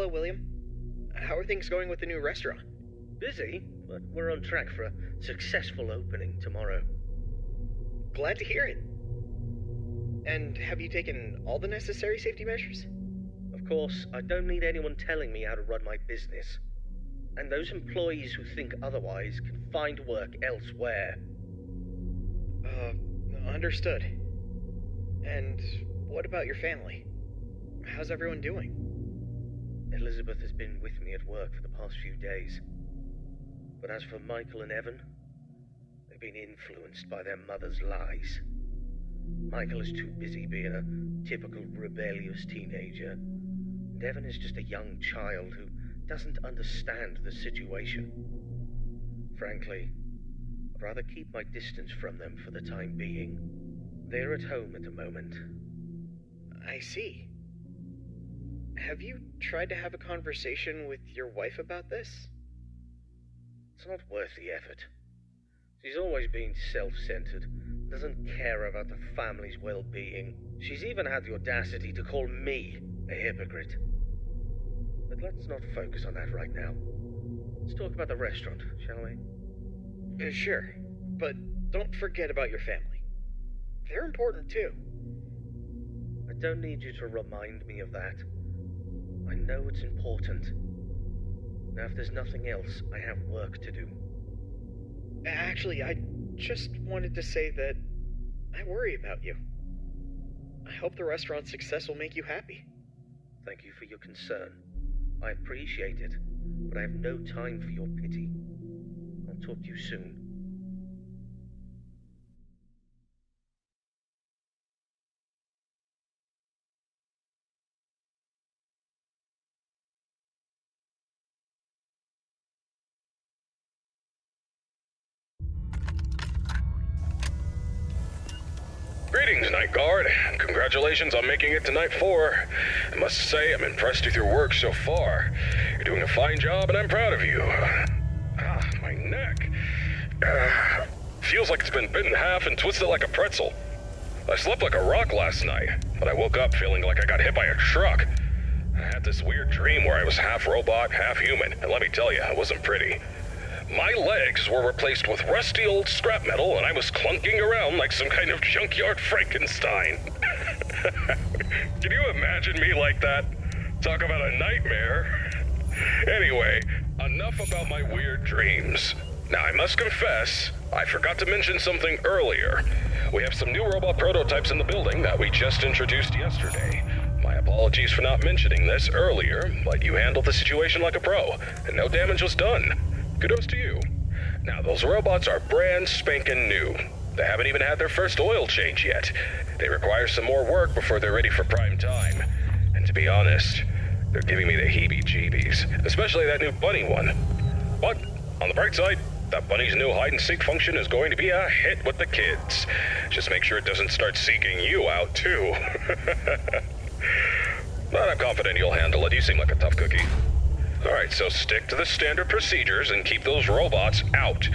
Hello, William. How are things going with the new restaurant? Busy, but we're on track for a successful opening tomorrow. Glad to hear it. And have you taken all the necessary safety measures? Of course, I don't need anyone telling me how to run my business. And those employees who think otherwise can find work elsewhere. Understood. And what about your family? How's everyone doing? Elizabeth has been with me at work for the past few days. But as for Michael and Evan, they've been influenced by their mother's lies. Michael is too busy being a typical rebellious teenager, and Evan is just a young child who doesn't understand the situation. Frankly, I'd rather keep my distance from them for the time being. They're at home at the moment. I see. Have you tried to have a conversation with your wife about this? It's not worth the effort. She's always been self-centered, doesn't care about the family's well-being. She's even had the audacity to call me a hypocrite. But let's not focus on that right now. Let's talk about the restaurant, shall we? Sure, but don't forget about your family. They're important too. I don't need you to remind me of that. I know it's important. Now, if there's nothing else, I have work to do. Actually, I just wanted to say that I worry about you. I hope the restaurant's success will make you happy. Thank you for your concern. I appreciate it, but I have no time for your pity. I'll talk to you soon. Greetings, Night Guard. Congratulations on making it to Night 4. I must say, I'm impressed with your work so far. You're doing a fine job, and I'm proud of you. My neck. Feels like it's been bitten in half and twisted like a pretzel. I slept like a rock last night, but I woke up feeling like I got hit by a truck. I had this weird dream where I was half robot, half human, and let me tell you, it wasn't pretty. My legs were replaced with rusty old scrap metal, and I was clunking around like some kind of junkyard Frankenstein. Can you imagine me like that? Talk about a nightmare. Anyway, enough about my weird dreams. Now, I must confess, I forgot to mention something earlier. We have some new robot prototypes in the building that we just introduced yesterday. My apologies for not mentioning this earlier, but you handled the situation like a pro, and no damage was done. Kudos to you. Now, those robots are brand spanking new. They haven't even had their first oil change yet. They require some more work before they're ready for prime time. And to be honest, they're giving me the heebie-jeebies, especially that new bunny one. But, on the bright side, that bunny's new hide-and-seek function is going to be a hit with the kids. Just make sure it doesn't start seeking you out, too. But I'm confident you'll handle it. You seem like a tough cookie. Alright, so stick to the standard procedures and keep those robots out.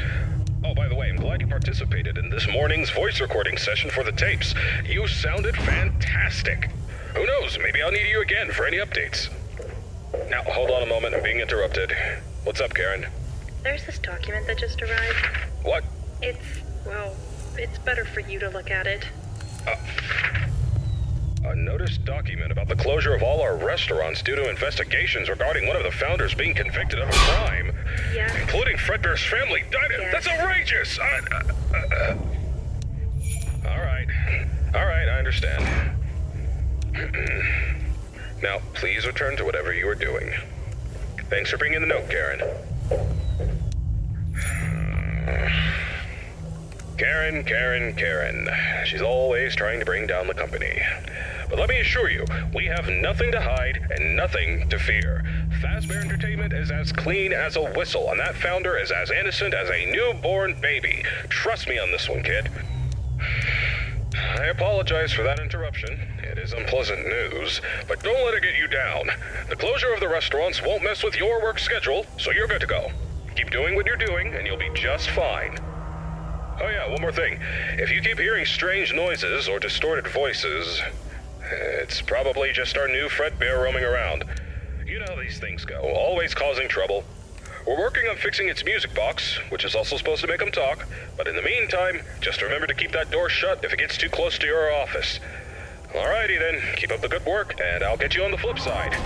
Oh, by the way, I'm glad you participated in this morning's voice recording session for the tapes. You sounded fantastic. Who knows, maybe I'll need you again for any updates. Now, hold on a moment, I'm being interrupted. What's up, Karen? There's this document that just arrived. What? It's better for you to look at it. A notice document about the closure of all our restaurants due to investigations regarding one of the founders being convicted of a crime. Yeah. Including Fredbear's family. Yes. That's outrageous! Alright, I understand. Now, please return to whatever you are doing. Thanks for bringing the note, Karen. Karen. She's always trying to bring down the company. But let me assure you, we have nothing to hide and nothing to fear. Fazbear Entertainment is as clean as a whistle, and that founder is as innocent as a newborn baby. Trust me on this one, kid. I apologize for that interruption. It is unpleasant news, but don't let it get you down. The closure of the restaurants won't mess with your work schedule, so you're good to go. Keep doing what you're doing, and you'll be just fine. Oh yeah, one more thing. If you keep hearing strange noises or distorted voices, it's probably just our new Fredbear roaming around. You know how these things go, always causing trouble. We're working on fixing its music box, which is also supposed to make them talk, but in the meantime, just remember to keep that door shut if it gets too close to your office. Alrighty then, keep up the good work, and I'll get you on the flip side.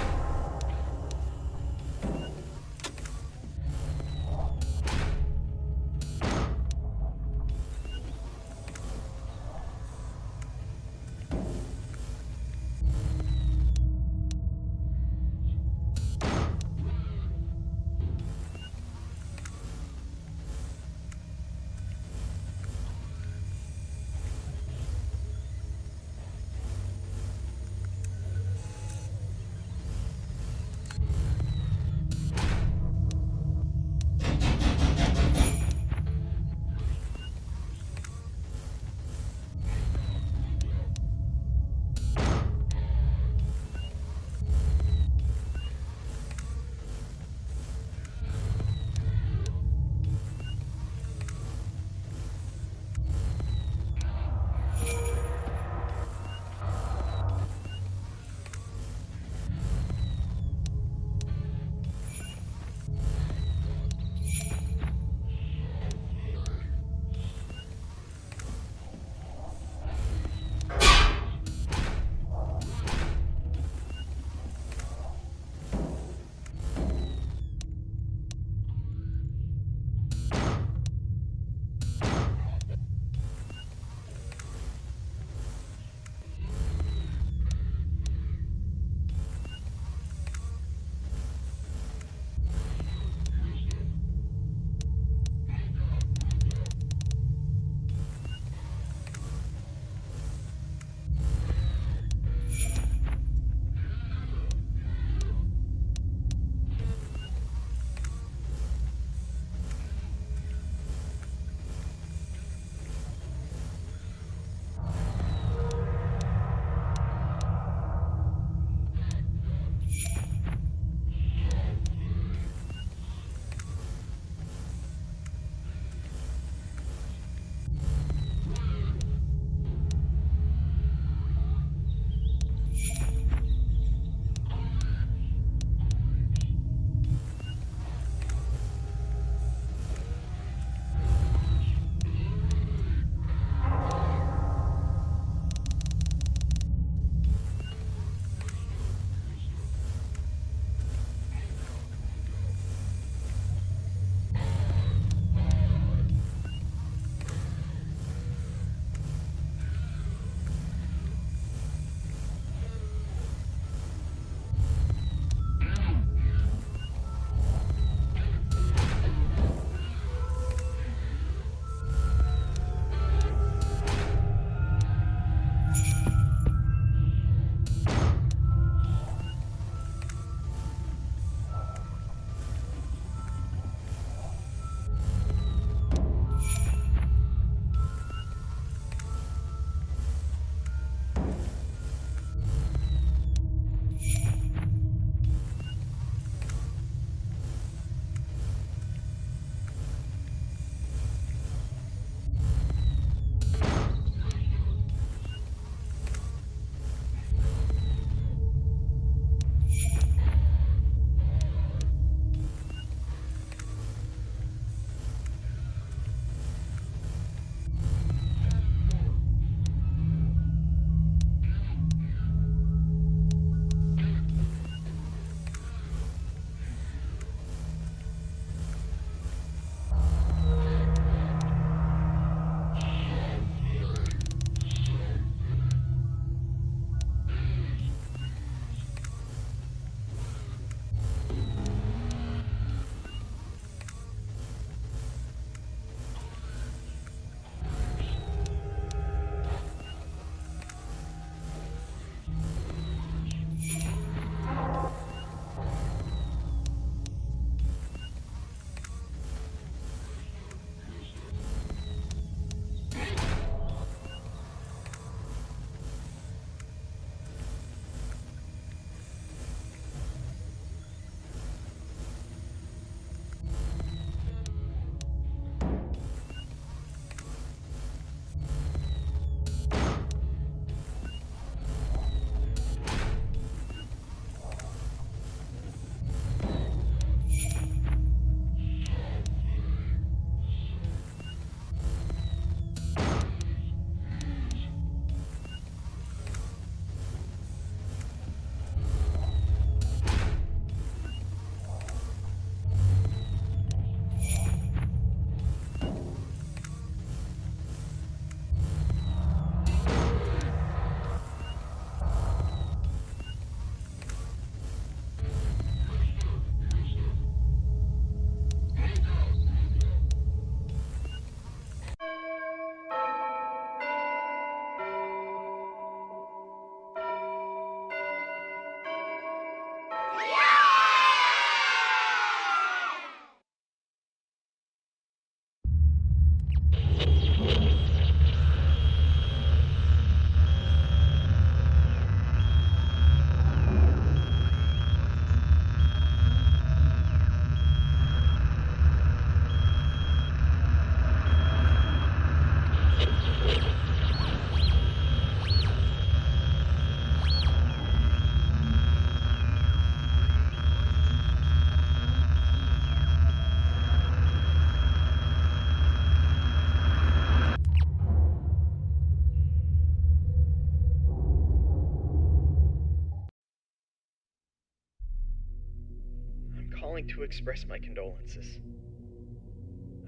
calling to express my condolences.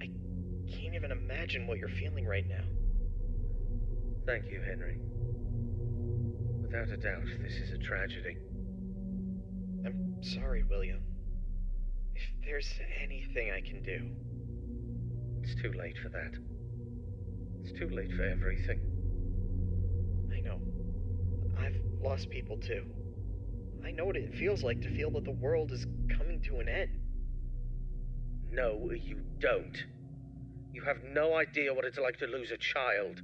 I can't even imagine what you're feeling right now. Thank you, Henry. Without a doubt, this is a tragedy. I'm sorry, William. If there's anything I can do... It's too late for that. It's too late for everything. I know. I've lost people too. I know what it feels like to feel that the world is coming to an end. No, you don't. You have no idea what it's like to lose a child.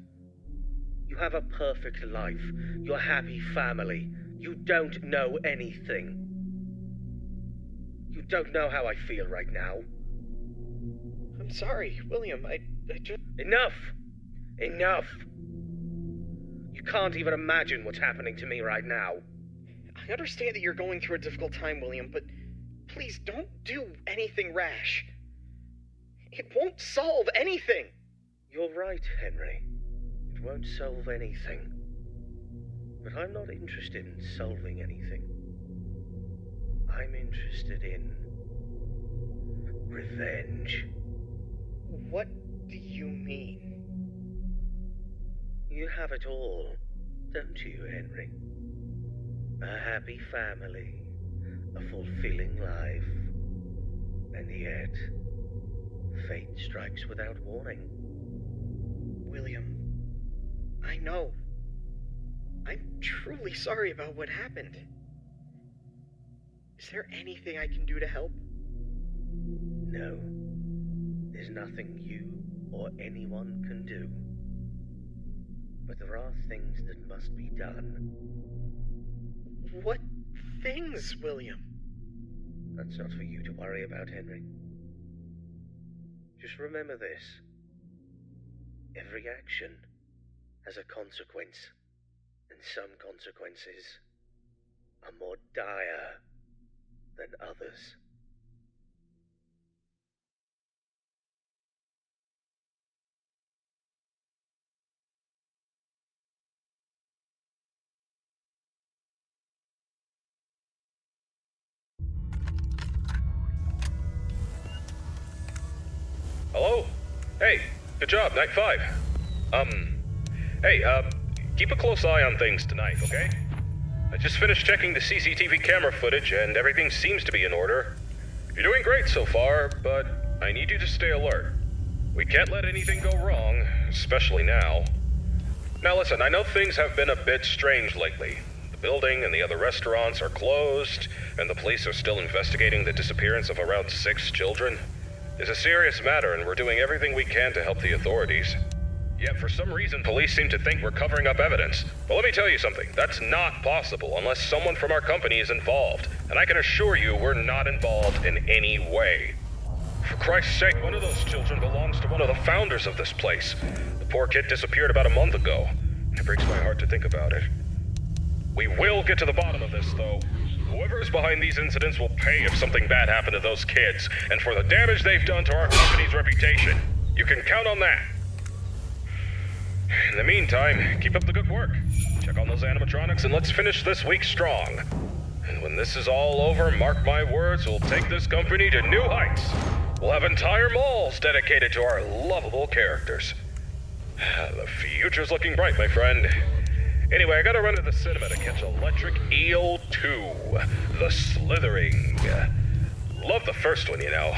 You have a perfect life. Your happy family. You don't know anything. You don't know how I feel right now. I'm sorry, William. I just... Enough! Enough! You can't even imagine what's happening to me right now. I understand that you're going through a difficult time, William, but please don't do anything rash. It won't solve anything. You're right, Henry. It won't solve anything. But I'm not interested in solving anything. I'm interested in... revenge. What do you mean? You have it all, don't you, Henry? A happy family, a fulfilling life, and yet, fate strikes without warning. William, I know. I'm truly sorry about what happened. Is there anything I can do to help? No. There's nothing you or anyone can do. But there are things that must be done. What things, William? That's not for you to worry about, Henry. Just remember this. Every action has a consequence, and some consequences are more dire than others. Hello? Hey, good job, night 5. Keep a close eye on things tonight, okay? I just finished checking the CCTV camera footage and everything seems to be in order. You're doing great so far, but I need you to stay alert. We can't let anything go wrong, especially now. Now listen, I know things have been a bit strange lately. The building and the other restaurants are closed, and the police are still investigating the disappearance of around 6 children. It's a serious matter, and we're doing everything we can to help the authorities. Yet for some reason, police seem to think we're covering up evidence. But let me tell you something, that's not possible unless someone from our company is involved. And I can assure you we're not involved in any way. For Christ's sake, one of those children belongs to one of the founders of this place. The poor kid disappeared about a month ago. It breaks my heart to think about it. We will get to the bottom of this, though. Whoever is behind these incidents will pay if something bad happened to those kids, and for the damage they've done to our company's reputation. You can count on that. In the meantime, keep up the good work. Check on those animatronics and let's finish this week strong. And when this is all over, mark my words, we'll take this company to new heights. We'll have entire malls dedicated to our lovable characters. The future's looking bright, my friend. Anyway, I gotta run to the cinema to catch Electric Eel 2, The Slithering. Love the first one, you know.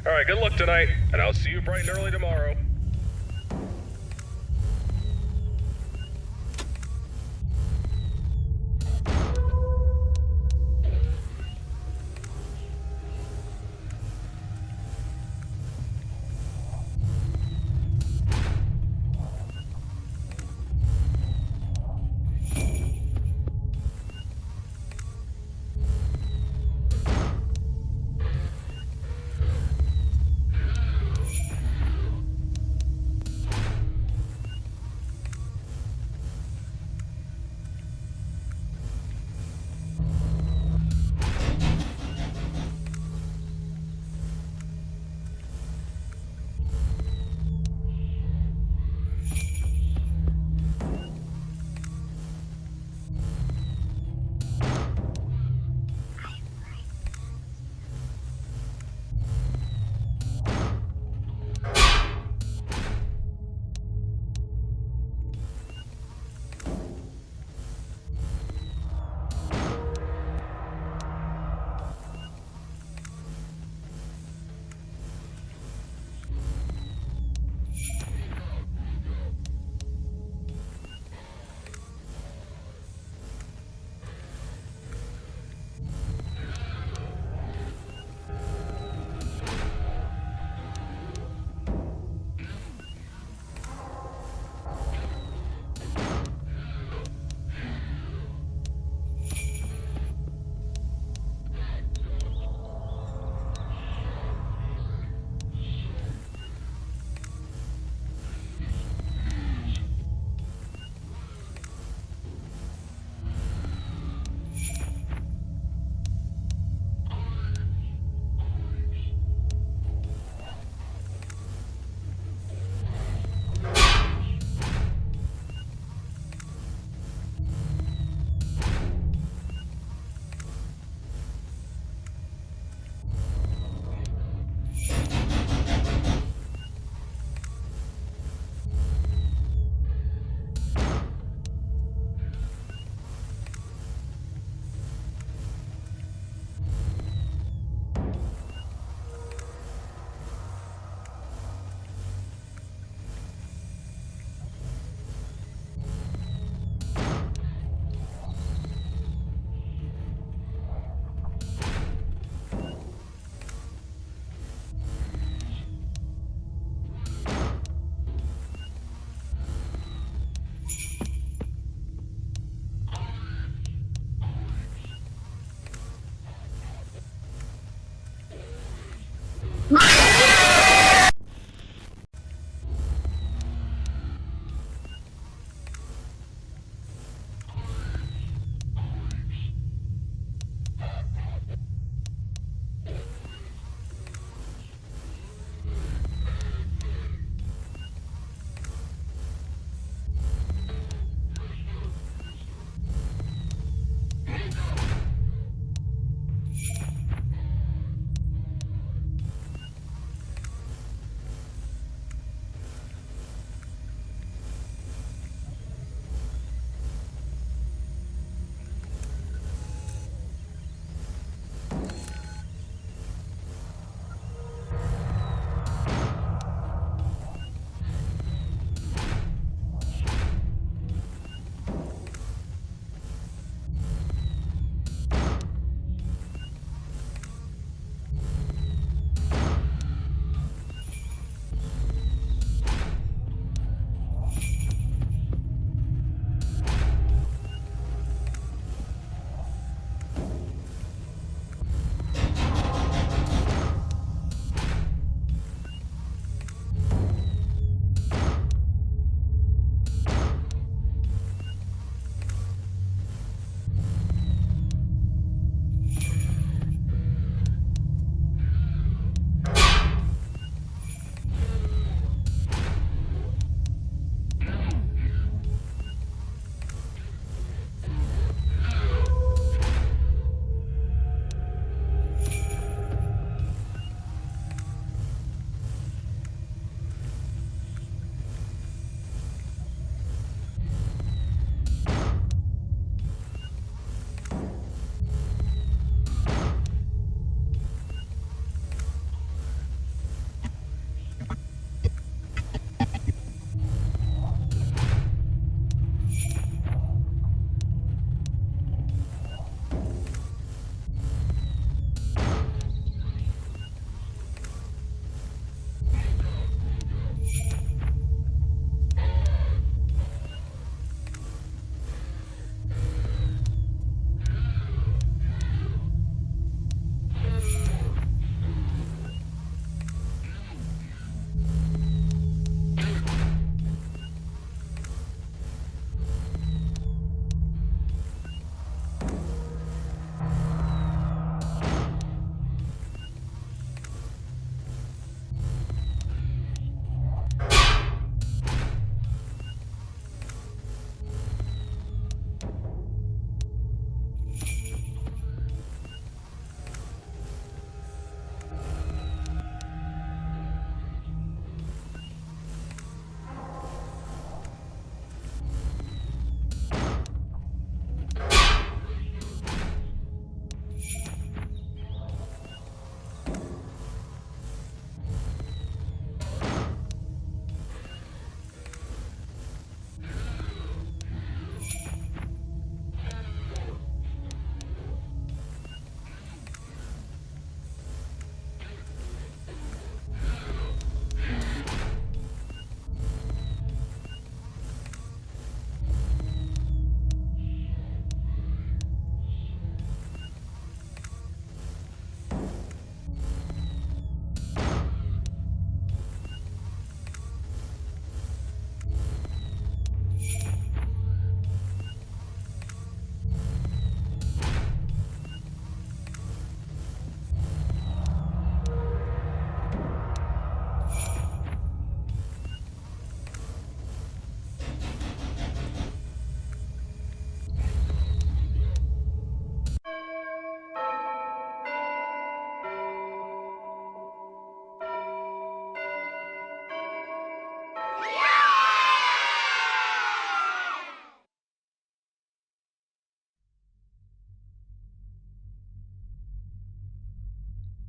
Alright, good luck tonight, and I'll see you bright and early tomorrow.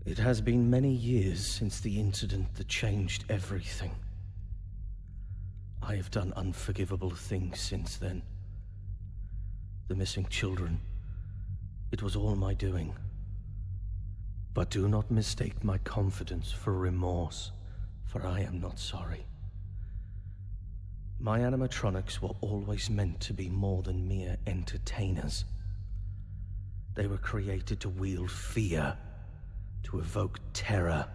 It has been many years since the incident that changed everything. I have done unforgivable things since then. The missing children, it was all my doing. But do not mistake my confidence for remorse, for I am not sorry. My animatronics were always meant to be more than mere entertainers. They were created to wield fear, to evoke terror,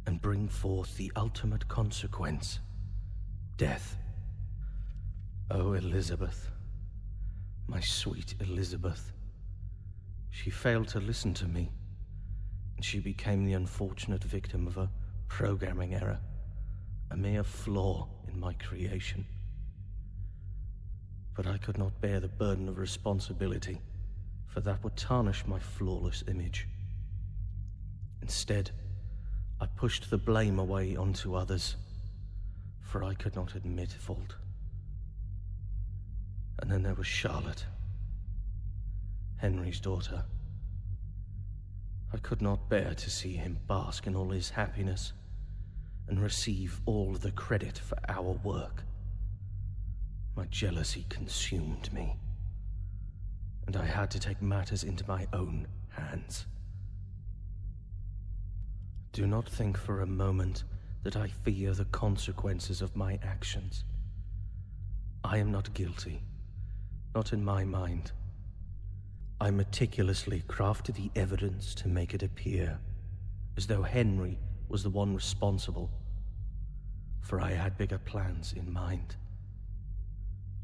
and bring forth the ultimate consequence, death. Oh, Elizabeth, my sweet Elizabeth. She failed to listen to me, and she became the unfortunate victim of a programming error, a mere flaw in my creation. But I could not bear the burden of responsibility, for that would tarnish my flawless image. Instead, I pushed the blame away onto others, for I could not admit fault. And then there was Charlotte, Henry's daughter. I could not bear to see him bask in all his happiness and receive all the credit for our work. My jealousy consumed me, and I had to take matters into my own hands. Do not think for a moment that I fear the consequences of my actions. I am not guilty, not in my mind. I meticulously crafted the evidence to make it appear as though Henry was the one responsible, for I had bigger plans in mind.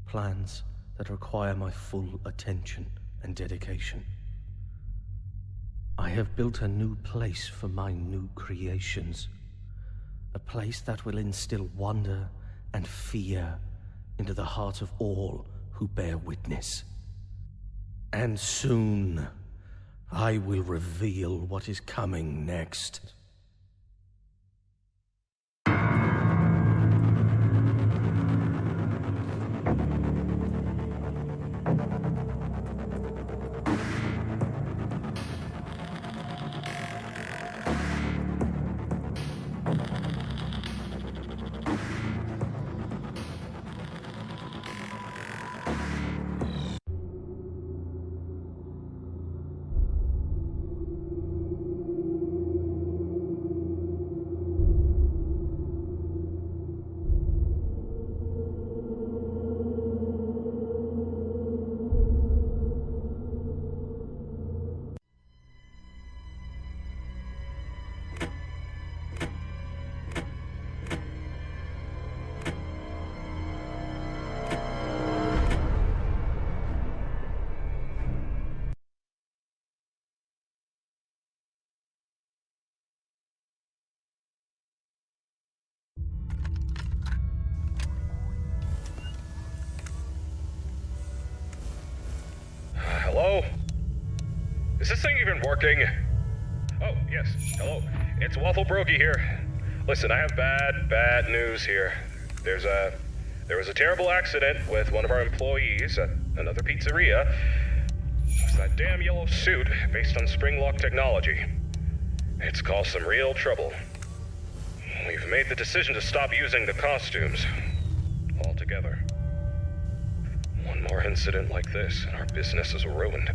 Plans that require my full attention and dedication. I have built a new place for my new creations, a place that will instill wonder and fear into the heart of all who bear witness. And soon, I will reveal what is coming next. Is this thing even working? Oh, yes. Hello. It's Waffle Brokey here. Listen, I have bad news here. There was a terrible accident with one of our employees at another pizzeria. It's that damn yellow suit based on spring lock technology. It's caused some real trouble. We've made the decision to stop using the costumes altogether. One more incident like this, and our business is ruined.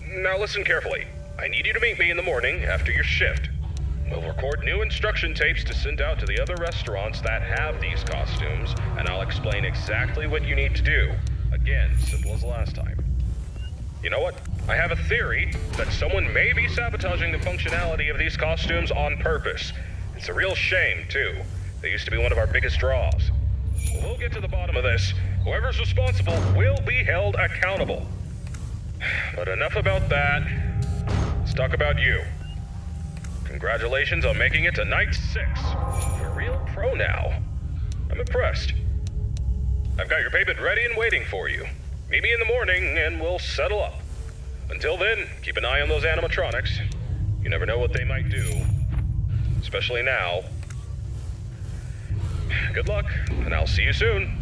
Now listen carefully. I need you to meet me in the morning after your shift. We'll record new instruction tapes to send out to the other restaurants that have these costumes, and I'll explain exactly what you need to do. Again, simple as last time. You know what? I have a theory that someone may be sabotaging the functionality of these costumes on purpose. It's a real shame, too. They used to be one of our biggest draws. We'll get to the bottom of this. Whoever's responsible will be held accountable. But enough about that. Let's talk about you. Congratulations on making it to night 6. You're a real pro now. I'm impressed. I've got your payment ready and waiting for you. Meet me in the morning and we'll settle up. Until then, keep an eye on those animatronics. You never know what they might do. Especially now. Good luck, and I'll see you soon.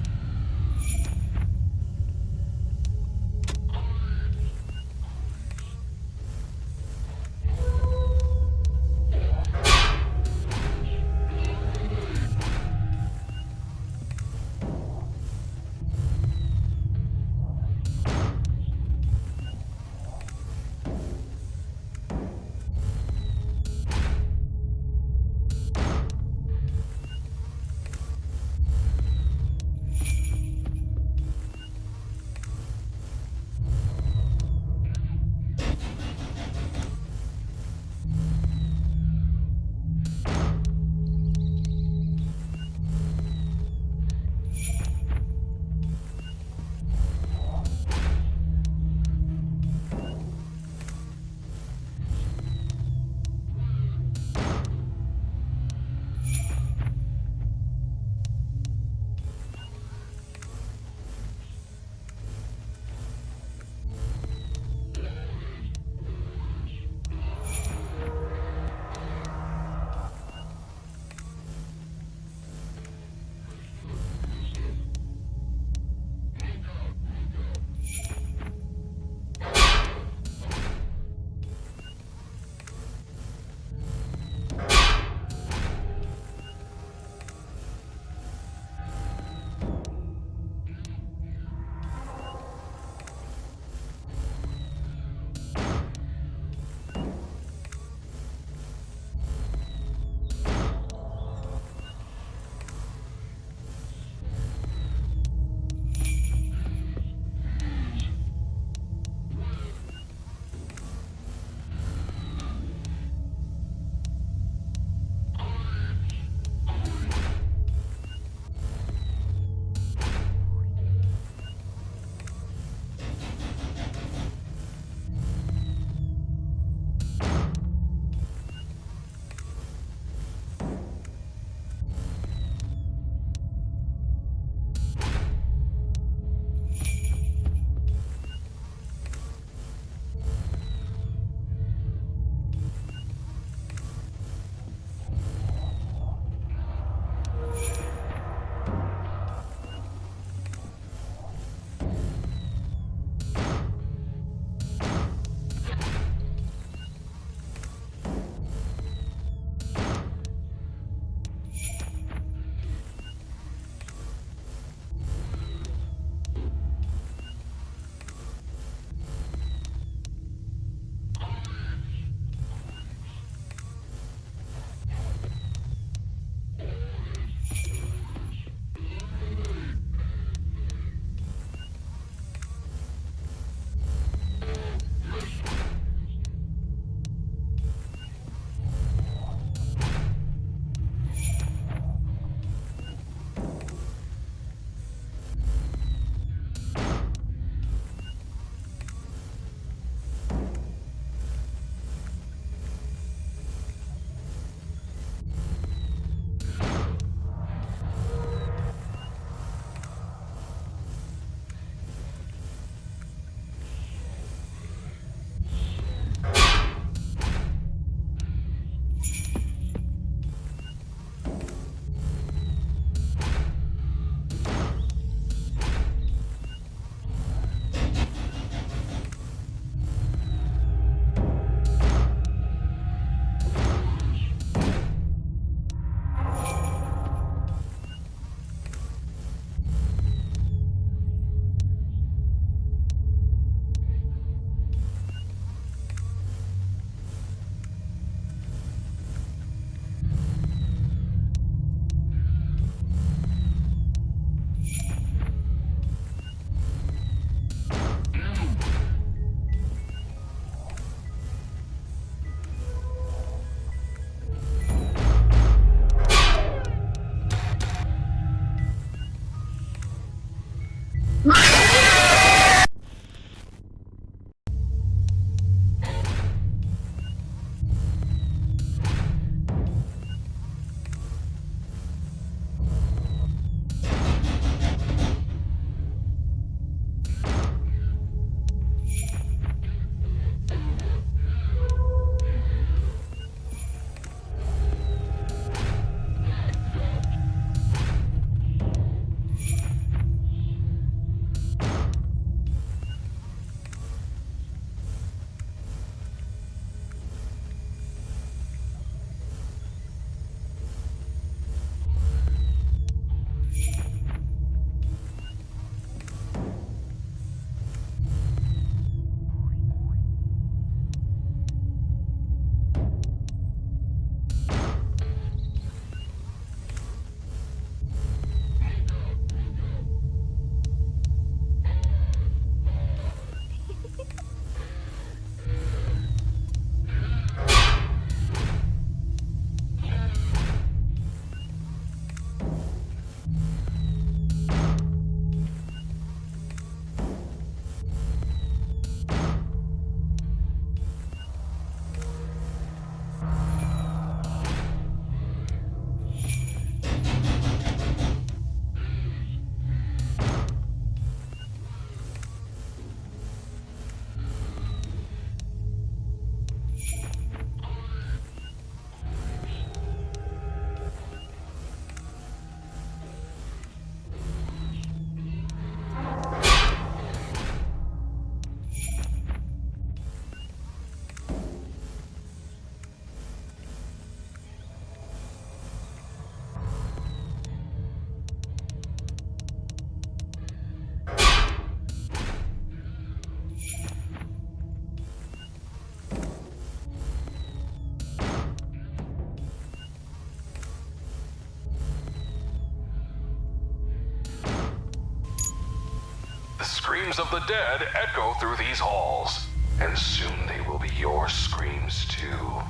screams of the dead echo through these halls, and soon they will be your screams too.